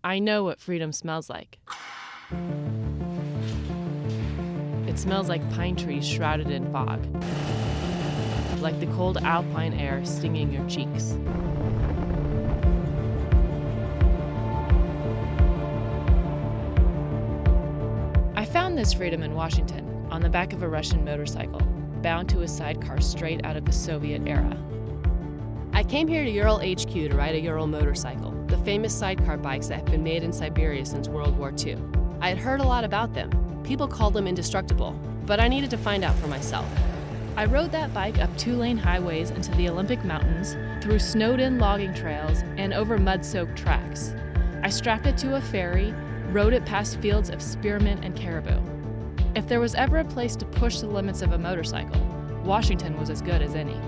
I know what freedom smells like. It smells like pine trees shrouded in fog, like the cold alpine air stinging your cheeks. I found this freedom in Washington, on the back of a Russian motorcycle, bound to a sidecar straight out of the Soviet era. I came here to Ural HQ to ride a Ural Motorcycle, the famous sidecar bikes that have been made in Siberia since World War II. I had heard a lot about them. People called them indestructible, but I needed to find out for myself. I rode that bike up 2-lane highways into the Olympic Mountains, through snowed-in logging trails, and over mud-soaked tracks. I strapped it to a ferry, rode it past fields of spearmint and caribou. If there was ever a place to push the limits of a motorcycle, Washington was as good as any.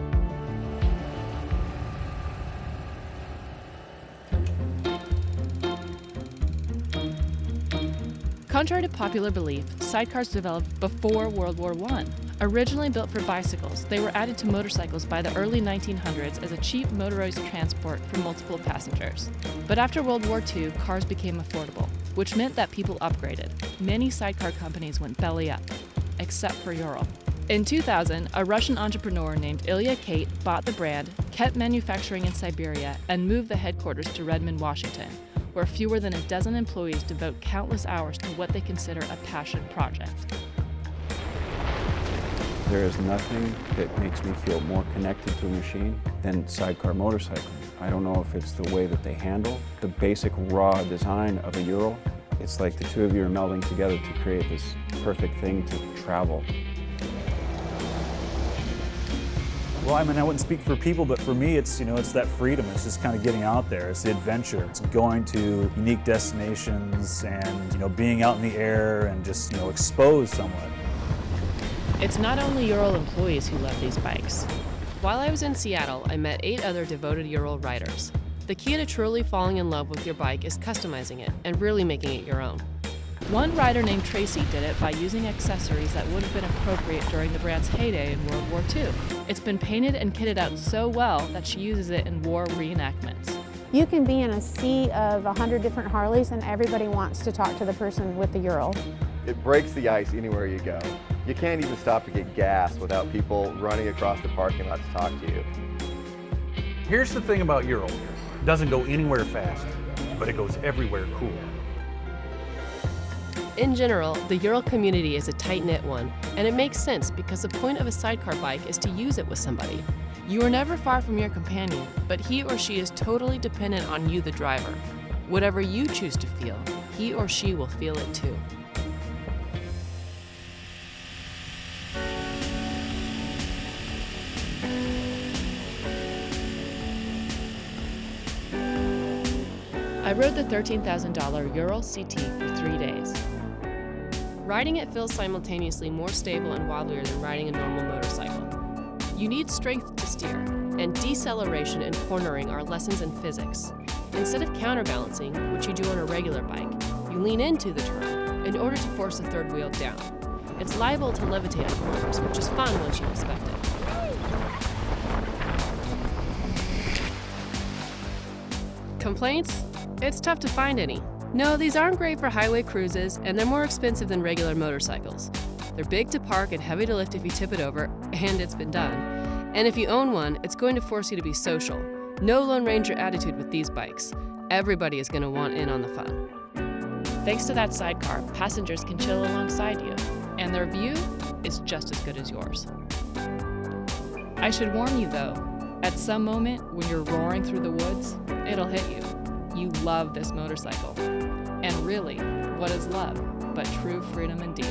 Contrary to popular belief, sidecars developed before World War I. Originally built for bicycles, they were added to motorcycles by the early 1900s as a cheap motorized transport for multiple passengers. But after World War II, cars became affordable, which meant that people upgraded. Many sidecar companies went belly up, except for Ural. In 2000, a Russian entrepreneur named Ilya Kate bought the brand, kept manufacturing in Siberia, and moved the headquarters to Redmond, Washington, where fewer than a dozen employees devote countless hours to what they consider a passion project. There is nothing that makes me feel more connected to a machine than sidecar motorcycling. I don't know if it's the way that they handle, the basic raw design of a Ural. It's like the two of you are melding together to create this perfect thing to travel. Well, I mean, I wouldn't speak for people, but for me, it's that freedom. It's just kind of getting out there. It's the adventure. It's going to unique destinations and, being out in the air and just, exposed somewhat. It's not only Ural employees who love these bikes. While I was in Seattle, I met 8 other devoted Ural riders. The key to truly falling in love with your bike is customizing it and really making it your own. One rider named Tracy did it by using accessories that would have been appropriate during the brand's heyday in World War II. It's been painted and kitted out so well that she uses it in war reenactments. You can be in a sea of 100 different Harleys and everybody wants to talk to the person with the Ural. It breaks the ice anywhere you go. You can't even stop to get gas without people running across the parking lot to talk to you. Here's the thing about Ural. It doesn't go anywhere fast, but it goes everywhere cool. In general, the Ural community is a tight-knit one, and it makes sense because the point of a sidecar bike is to use it with somebody. You are never far from your companion, but he or she is totally dependent on you, the driver. Whatever you choose to feel, he or she will feel it too. I rode the $13,000 Ural CT for 3 days. Riding it feels simultaneously more stable and wobblier than riding a normal motorcycle. You need strength to steer, and deceleration and cornering are lessons in physics. Instead of counterbalancing, which you do on a regular bike, you lean into the turn in order to force the third wheel down. It's liable to levitate on corners, which is fun once you expect it. Complaints? It's tough to find any. No, these aren't great for highway cruises, and they're more expensive than regular motorcycles. They're big to park and heavy to lift if you tip it over, and it's been done. And if you own one, it's going to force you to be social. No Lone Ranger attitude with these bikes. Everybody is going to want in on the fun. Thanks to that sidecar, passengers can chill alongside you, and their view is just as good as yours. I should warn you though, at some moment when you're roaring through the woods, it'll hit you. You love this motorcycle. And really, what is love but true freedom indeed?